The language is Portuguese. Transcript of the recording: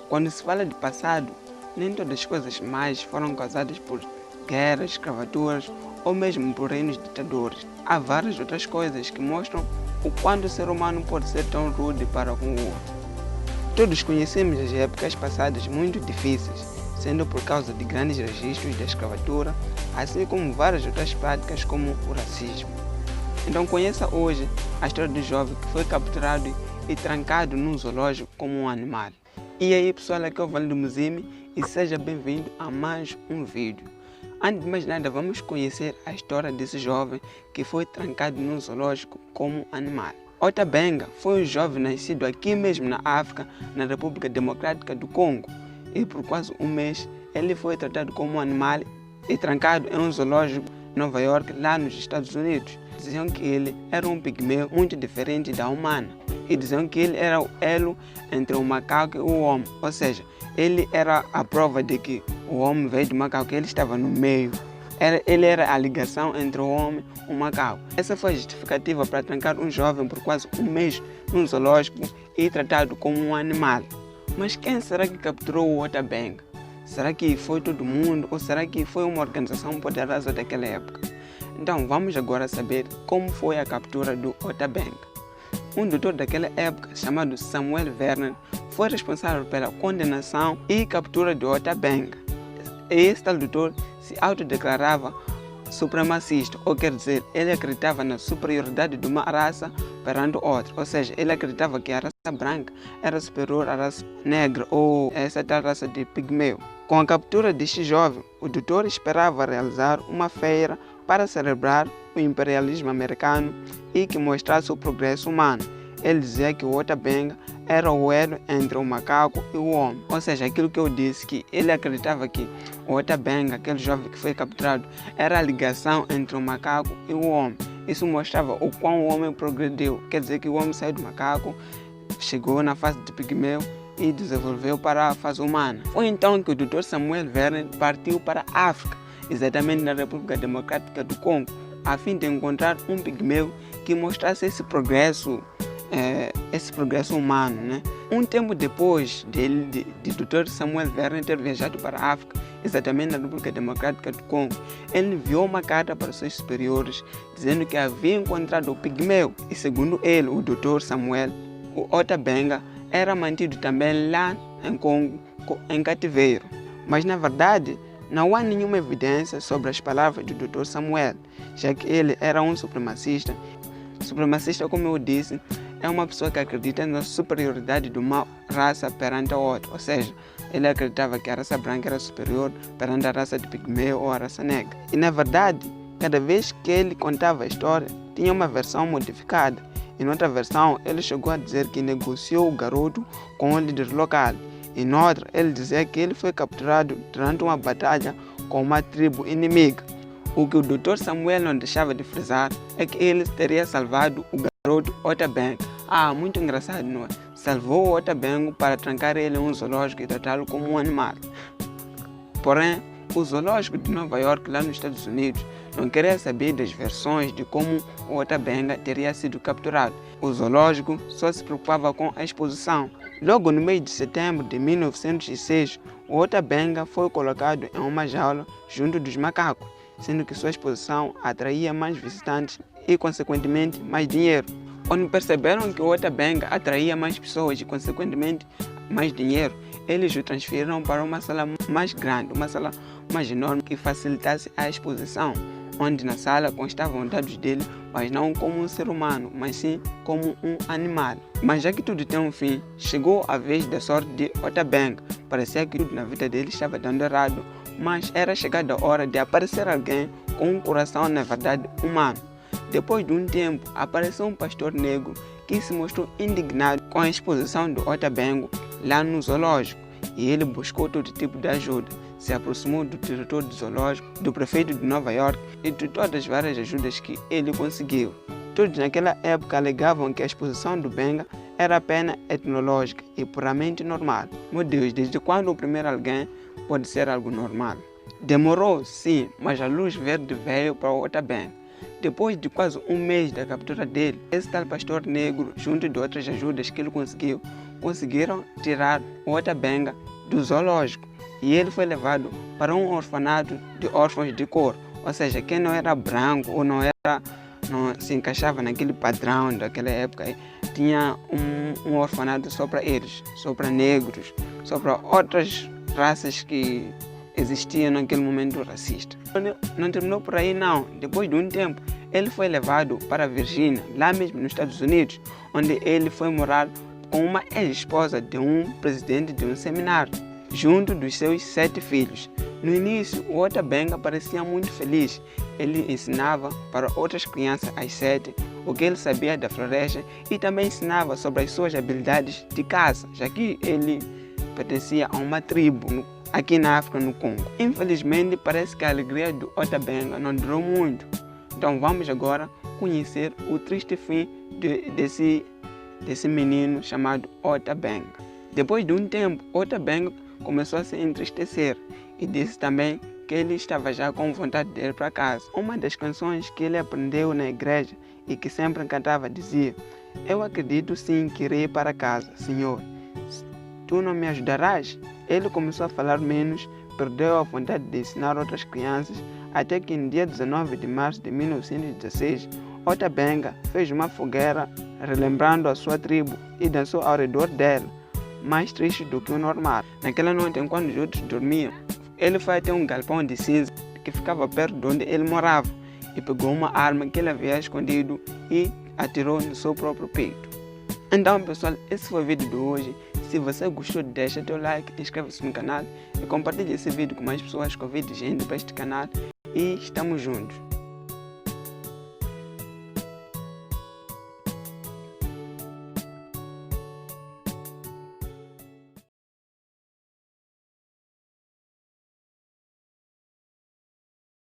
Quando se fala de passado, nem todas as coisas mais foram causadas por guerras, escravaturas ou mesmo por reinos ditadores. Há várias outras coisas que mostram o quanto o ser humano pode ser tão rude para com o outro. Todos conhecemos as épocas passadas muito difíceis, sendo por causa de grandes registros da escravatura, assim como várias outras práticas como o racismo. Então conheça hoje a história do jovem que foi capturado e trancado num zoológico como um animal. E aí pessoal, aqui é o Vale do Muzime e seja bem-vindo a mais um vídeo. Antes de mais nada, vamos conhecer a história desse jovem que foi trancado num zoológico como animal. Ota Benga foi um jovem nascido aqui mesmo na África, na República Democrática do Congo, e por quase um mês ele foi tratado como um animal e trancado em um zoológico em Nova York, lá nos Estados Unidos. Diziam que ele era um pigmeu muito diferente da humana e diziam que ele era o elo entre o macaco e o homem, ou seja, ele era a prova de que o homem veio do macaco, ele estava no meio. Ele era a ligação entre o homem e o macaco. Essa foi a justificativa para trancar um jovem por quase um mês num zoológico e tratado como um animal. Mas quem será que capturou o Ota Benga? Será que foi todo mundo ou será que foi uma organização poderosa daquela época? Então vamos agora saber como foi a captura do Ota Benga. Um doutor daquela época, chamado Samuel Vernon, foi responsável pela condenação e captura de Ota Benga. Esse tal doutor se autodeclarava supremacista, ou quer dizer, ele acreditava na superioridade de uma raça perante outra, ou seja, ele acreditava que a raça branca era superior à raça negra ou essa tal raça de pigmeu. Com a captura deste jovem, o doutor esperava realizar uma feira para celebrar o imperialismo americano e que mostrasse o progresso humano. Ele dizia que o Ota Benga era o elo entre o macaco e o homem. Ou seja, aquilo que eu disse, que ele acreditava que o Ota Benga, aquele jovem que foi capturado, era a ligação entre o macaco e o homem. Isso mostrava o quão o homem progrediu. Quer dizer que o homem saiu do macaco, chegou na fase de pigmeu e desenvolveu para a fase humana. Foi então que o Dr. Samuel Vernon partiu para a África, exatamente na República Democrática do Congo, a fim de encontrar um pigmeu que mostrasse esse progresso humano, né? Um tempo depois de Dr. Samuel Vernon ter viajado para a África, exatamente na República Democrática do Congo, ele enviou uma carta para seus superiores dizendo que havia encontrado o pigmeu e, segundo ele, o Dr. Samuel, o Ota Benga era mantido também lá em Congo em cativeiro. Mas na verdade não há nenhuma evidência sobre as palavras do Dr. Samuel, já que ele era um supremacista. Supremacista, como eu disse, é uma pessoa que acredita na superioridade de uma raça perante a outra, ou seja, ele acreditava que a raça branca era superior perante a raça de pigmeu ou a raça negra. E na verdade, cada vez que ele contava a história, tinha uma versão modificada. E noutra versão, ele chegou a dizer que negociou o garoto com o líder local. E noutra, ele dizia que ele foi capturado durante uma batalha com uma tribo inimiga. O que o Dr. Samuel não deixava de frisar é que ele teria salvado o garoto Ota Benga. Muito engraçado, não é? Salvou o Ota Benga para trancar ele em um zoológico e tratá-lo como um animal. Porém, o zoológico de Nova York, lá nos Estados Unidos, não queria saber das versões de como o Ota Benga teria sido capturado. O zoológico só se preocupava com a exposição. Logo no mês de setembro de 1906, o Ota Benga foi colocado em uma jaula junto dos macacos, sendo que sua exposição atraía mais visitantes e, consequentemente, mais dinheiro. Quando perceberam que o Ota Benga atraía mais pessoas e, consequentemente, mais dinheiro, eles o transferiram para uma sala mais grande, uma sala mais enorme que facilitasse a exposição, onde na sala constavam dados dele, mas não como um ser humano, mas sim como um animal. Mas já que tudo tem um fim, chegou a vez da sorte de Ota Benga. Parecia que tudo na vida dele estava dando errado, mas era chegada a hora de aparecer alguém com um coração, na verdade, humano. Depois de um tempo, apareceu um pastor negro que se mostrou indignado com a exposição do Ota Benga lá no zoológico, e ele buscou todo tipo de ajuda. Se aproximou do diretor do zoológico, do prefeito de Nova York e de todas as várias ajudas que ele conseguiu. Todos naquela época alegavam que a exposição do Benga era apenas etnológica e puramente normal. Meu Deus, desde quando o primeiro alguém pode ser algo normal? Demorou, sim, mas a luz verde veio para o Ota Benga. Depois de quase um mês da captura dele, esse tal pastor negro, junto de outras ajudas que ele conseguiu, conseguiram tirar o Otabenga do zoológico e ele foi levado para um orfanato de órfãos de cor, ou seja, quem não era branco ou não se encaixava naquele padrão daquela época, tinha um orfanato só para eles, só para negros, só para outras raças que existiam naquele momento racista. Não terminou por aí não, depois de um tempo ele foi levado para a Virgínia, lá mesmo nos Estados Unidos, onde ele foi morar com uma ex-esposa de um presidente de um seminário, junto dos seus 7 filhos. No início, o Otabenga parecia muito feliz. Ele ensinava para outras crianças às 7 o que ele sabia da floresta e também ensinava sobre as suas habilidades de caça, já que ele pertencia a uma tribo aqui na África, no Congo. Infelizmente, parece que a alegria do Otabenga não durou muito. Então vamos agora conhecer o triste fim desse menino chamado Otabenga. Depois de um tempo, Otabenga começou a se entristecer e disse também que ele estava já com vontade de ir para casa. Uma das canções que ele aprendeu na igreja e que sempre cantava dizia: "Eu acredito sim que irei para casa, Senhor. Tu não me ajudarás?" Ele começou a falar menos, perdeu a vontade de ensinar outras crianças, até que no dia 19 de março de 1916, Otabenga fez uma fogueira relembrando a sua tribo e dançou ao redor dela, mais triste do que o normal. Naquela noite, enquanto os outros dormiam, ele foi até um galpão de cinza que ficava perto de onde ele morava e pegou uma arma que ele havia escondido e atirou no seu próprio peito. Então pessoal, esse foi o vídeo de hoje. Se você gostou, deixa teu like, inscreva-se no canal e compartilhe esse vídeo com mais pessoas, convide gente para este canal e estamos juntos.